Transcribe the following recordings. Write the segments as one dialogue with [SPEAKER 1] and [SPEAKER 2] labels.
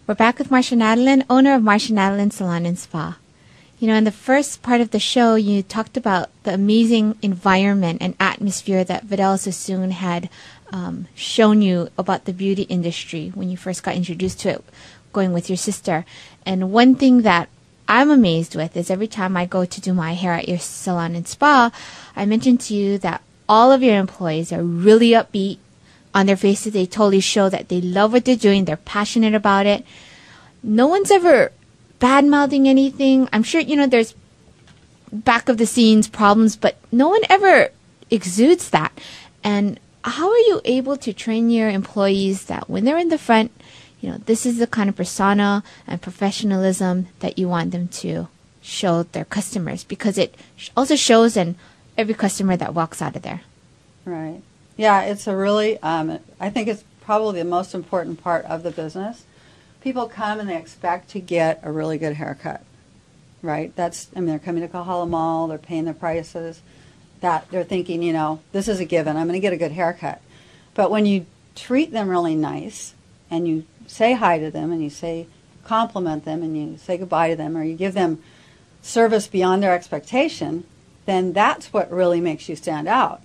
[SPEAKER 1] We're back with Marsha Nadalin, owner of Marsha Nadalin Salon and Spa. You know, in the first part of the show, you talked about the amazing environment and atmosphere that Vidal Sassoon had shown you about the beauty industry when you first got introduced to it, going with your sister. And one thing that I'm amazed with is every time I go to do my hair at your salon and spa, I mentioned to you that all of your employees are really upbeat. On their faces, they totally show that they love what they're doing. They're passionate about it. No one's ever bad-mouthing anything. I'm sure, you know, there's back of the scenes problems, but no one ever exudes that. And how are you able to train your employees that when they're in the front, you know, this is the kind of persona and professionalism that you want them to show their customers? Because it also shows in every customer that walks out of there.
[SPEAKER 2] Right. Yeah, it's a really, I think it's probably the most important part of the business. People come and they expect to get a really good haircut, right? They're coming to Kahala Mall, they're paying their prices, that they're thinking, you know, this is a given, I'm going to get a good haircut. But when you treat them really nice and you say hi to them and you compliment them and you say goodbye to them or you give them service beyond their expectation, then that's what really makes you stand out.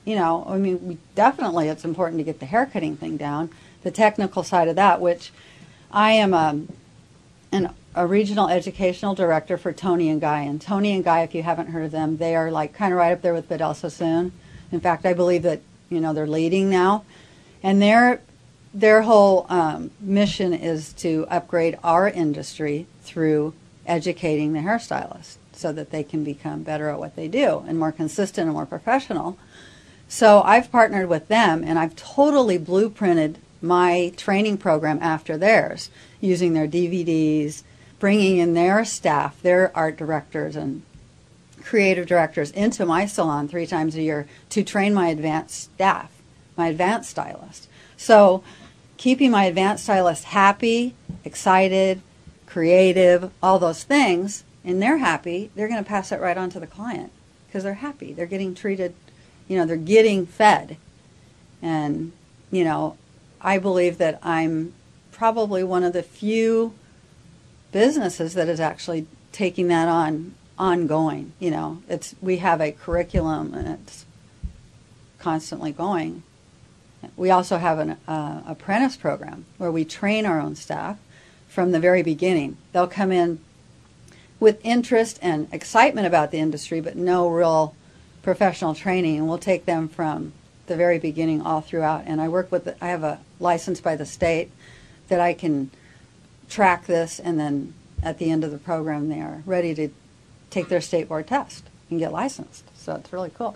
[SPEAKER 2] You know, I mean, definitely it's important to get the haircutting thing down, the technical side of that, which I am a regional educational director for Tony and Guy. And Tony and Guy, if you haven't heard of them, they are like kind of right up there with Vidal Sassoon. In fact, I believe that, you know, they're leading now. And their whole mission is to upgrade our industry through educating the hairstylists so that they can become better at what they do and more consistent and more professional. So I've partnered with them, and I've totally blueprinted my training program after theirs, using their DVDs, bringing in their staff, their art directors and creative directors into my salon 3 times a year to train my advanced staff, my advanced stylists. So keeping my advanced stylists happy, excited, creative, all those things, and they're happy, they're going to pass it right on to the client because they're happy. They're getting treated. You know, they're getting fed. And, you know, I believe that I'm probably one of the few businesses that is actually taking that on ongoing. You know, we have a curriculum and it's constantly going. We also have an apprentice program where we train our own staff from the very beginning. They'll come in with interest and excitement about the industry, but no real professional training, and we'll take them from the very beginning all throughout. And I have a license by the state that I can track this, and then at the end of the program they are ready to take their state board test and get licensed. So it's really cool.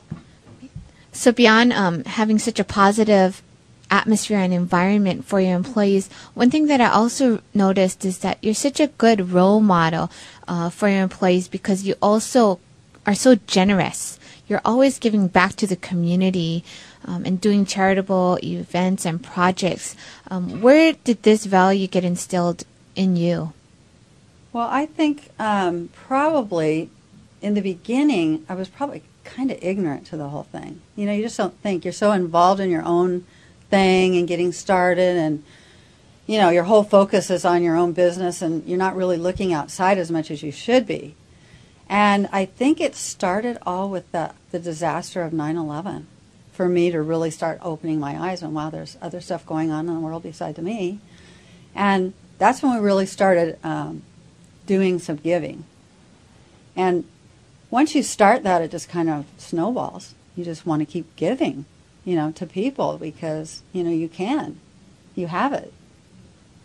[SPEAKER 1] So beyond having such a positive atmosphere and environment for your employees, one thing that I also noticed is that you're such a good role model for your employees because you also are so generous. You're always giving back to the community and doing charitable events and projects. Where did this value get instilled in you?
[SPEAKER 2] Well, I think probably in the beginning, I was probably kind of ignorant to the whole thing. You know, you just don't think. You're so involved in your own thing and getting started, and, you know, your whole focus is on your own business, and you're not really looking outside as much as you should be. And I think it started all with the disaster of 9/11 for me to really start opening my eyes and, wow, there's other stuff going on in the world besides me. And that's when we really started doing some giving. And once you start that, it just kind of snowballs. You just want to keep giving, you know, to people because, you know, you can. You have it.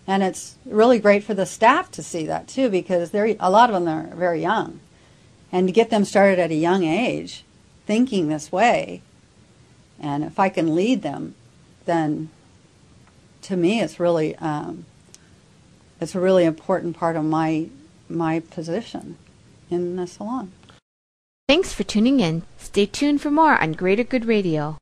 [SPEAKER 2] And it's really great for the staff to see that, too, because a lot of them are very young. And to get them started at a young age, thinking this way, and if I can lead them, then to me it's really it's a really important part of my position in the salon.
[SPEAKER 1] Thanks for tuning in. Stay tuned for more on Greater Good Radio.